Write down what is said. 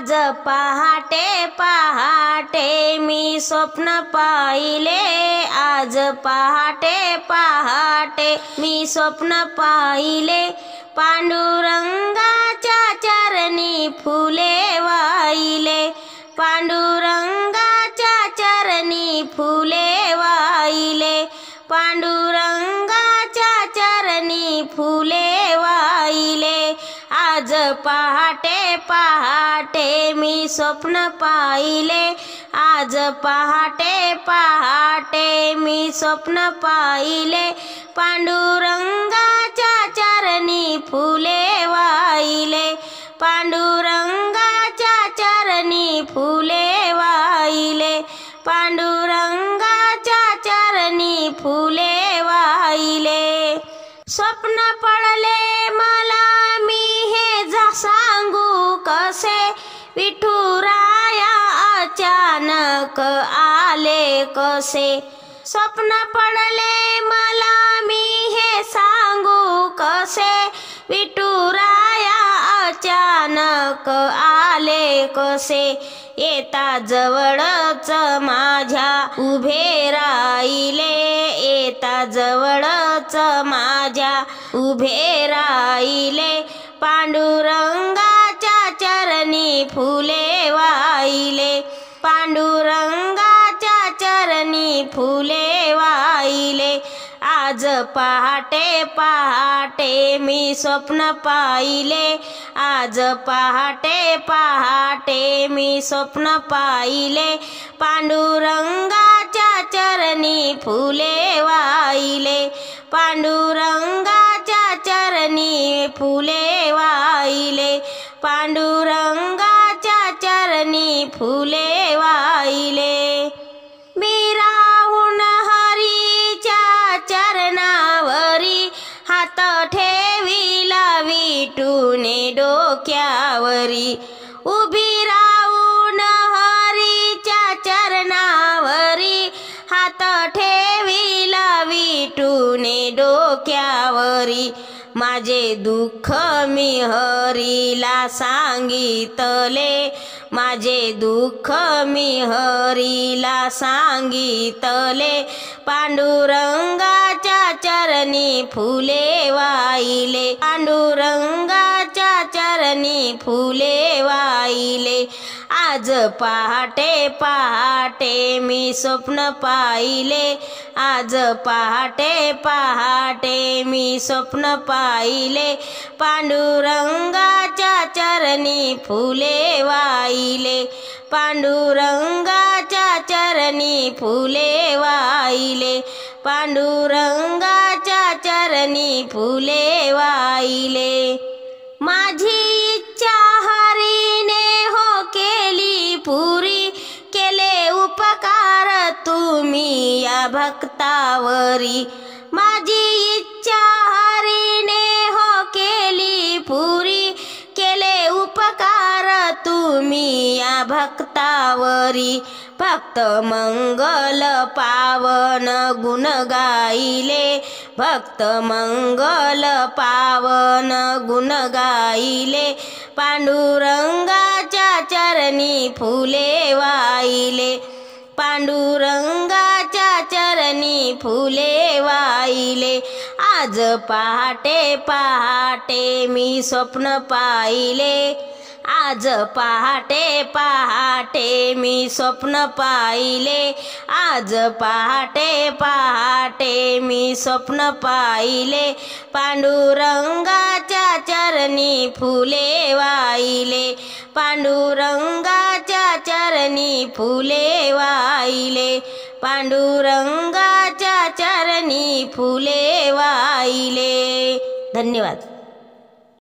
आज पहाटे पहाटे मी स्वप्न पाहिले, आज पहाटे पहाटे मी स्वप्न पाहिले, पांडुरंगाच्या चरणी फुले वाहिले, पांडुरंगाच्या चरणी फुले वाहिले, पांडुरंगाच्या चरणी फुले वाहिले। आज पहाटे पहाटे मी स्वप्न पाहिले, आज पहाटे पहाटे मी स्वप्न पाहिले, पांडुरंगाच्या चरणी फुले वाहिले, पांडुरंगाच्या चरणी फुले वाहिले, पांडुरंगाच्या चरणी फुले वाहिले। स्वप्न पडले मला मी हे सांगू कसे, विठुराया अचानक आले कसे, स्वप्न पडले मला मी हे सांगू कसे, विठुराया अचानक आले कसे, येता जवळच माझ्या उभे राहिले, येता जवळच माझ्या उभे राहिले, पांडुरंगाच्या चरणी फुले वाहिले, पांडुरंगाच्या चरणी फुले वाहिले। आज पहाटे पहाटे मी स्वप्न पाहिले, आज पहाटे पहाटे मी स्वप्न पाहिले, पांडुरंगाच्या चरणी फुले वाहिले, पांडुरंगाच्या चरणी फुले वाहिले, पांडुरंगाच्या चरणी फुले वाहिले। मी राहून हरीच्या चरणावरी हात ठेविला विठूने डोक्यावरी, उभी राहून हरीच्या चरणावरी हात ठेविला विठूने डोक्यावरी, माझे दुःख मी हरीला सांगितले, माझे दुःख मी हरीला सांगितले, पांडुरंगाच्या चरणी फुले वाहिले, पांडुरंगाच्या चरणी फुले वाहिले। आज पहाटे पहाटे मी स्वप्न पाहिले, आज पहाटे पहाटे मी स्वप्न पाहिले, पांडुरंगाच्या चरणी फुले वाहिले, पांडुरंगाच्या चरणी फुले वाहिले, पांडुरंगाच्या चरणी फुले वाहिले। माझी इच्छा हरीने हो केली पुरी, केले उपकार तुम्ही या भक्तावरी, माझी इच्छा हरीने हो केली पुरी, केले उपकार तुम्ही या भक्तावरी, भक्त मंगल पावन गुण गाईले, भक्त मंगल पावन गुण गाईले, पांडुरंगाच्या चरणी फुले वाहिले, पांडुरंगाच्या चरणी फुले वाहिले। आज पहाटे पहाटे मी स्वप्न पाहिले, आज पहाटे पहाटे मी स्वप्न पाहिले, आज पहाटे पहाटे मी स्वप्न पाहिले, पांडुरंगाच्या चरणी फुले वाहिले, पांडुरंगाच्या चरणी फुले वाहिले, पांडुरंगाच्या चरणी फुले वाहिले। धन्यवाद।